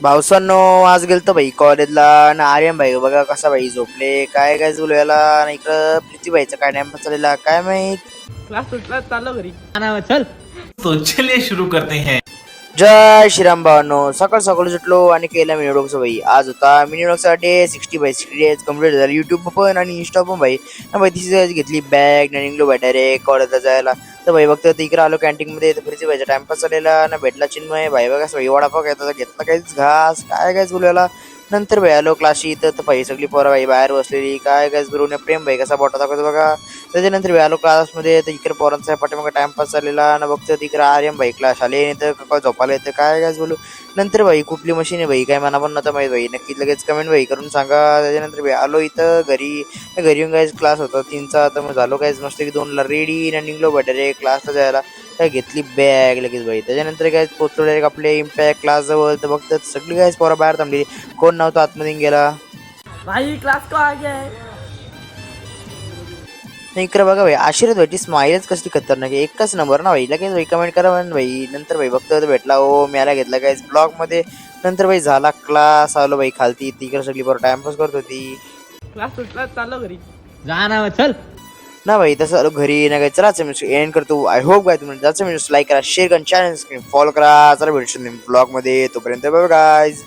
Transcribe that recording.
भाऊसांनो आज गेलतो भाई कॉलेजला ना आर्यन भाई बघा कसा भाई झोपले काय काय बोलू याला ना इकडं प्रीती भाईचा काय टाइम चाललेला काय माहित. क्लास सुटला चाललो घरी चल. तो चलिए शुरू करते हैं. जय श्रीराम भावांनो सकाळ सकाळ सुटलो आणि केला मिनिडॉक्स भाई आज होता मिनिडॉक्सचा डे 60/60 डेज कम्प्लीट झाला युट्यूब पण आणि इंस्टा पण भाई ना भाई तिची घेतली बॅग ना निघलो भाई डायरेक्ट कॉलेजला जायला. तर भाई बघतो इकडे आलो कॅन्टीन मध्ये प्रीती भाईचा टाइमपास चाललेला ना भेटला चिन्मय भाई बघा भाई वडापाव घेतला घेतला काहीच घास काय काय बोलायला. नंतर भाई आलो क्लासशी इथं तर भाई सगळी पोरं भाई बाहेर बसलेली काय काय बरोबर प्रेम भाई कसा बोटा दाखवतो बघा. त्याच्यानंतर भाई आलो क्लासमध्ये तर इकडे पोरांचा पाठीमागे टाइमपास चाललेला ना बघतो तिकडे आर्यन भाई क्लास आले तर का झोपाला येतं काय काय बोलू. नंतर भाई कुठली मशीन आहे भाई काय मना पण नव्हतं माहिती भाई नक्की लगेच कमेंट भाई करून सांगा. त्याच्यानंतर भाई आलो इथं घरी येऊन गायच क्लास होता 3चा तर मग झालो काहीच मस्त की 2ला रेडी ना निघलो बटारे क्लासला जायला. काय घेतली बॅग लगेच भाई त्याच्यानंतर काय पोचलो डायरेक्ट आपले इम्पॅक्ट क्लास जवळ तर बघतात सगळी काय पोरं बाहेर थांबली कोण नव्हतं आतमध्ये गेला. भाई क्लास को आ गया है. नाही इकडे बघा भाई आशीर्वाद भाईची स्माईलच कसली खतरनाक आहे एकच नंबर ना भाई लगेच भाई कमेंट करा म्हण भाई. नंतर भाई बघतो तर भेटला हो म्याला घेतला काय ब्लॉग मध्ये. नंतर भाई झाला क्लास आलो भाई खालती तिकडे सगळी बरं टाइमपास करत होती क्लास सुटला चाललो घरी चल. ना भाई तसं आलो घरी ना काय चला एंड करतो. आय होप काय तुम्ही जायचं म्हणजे लाईक करा शेअर करा चॅनल फॉलो करा चला भेटू ब्लॉग मध्ये तोपर्यंत बाय गायज.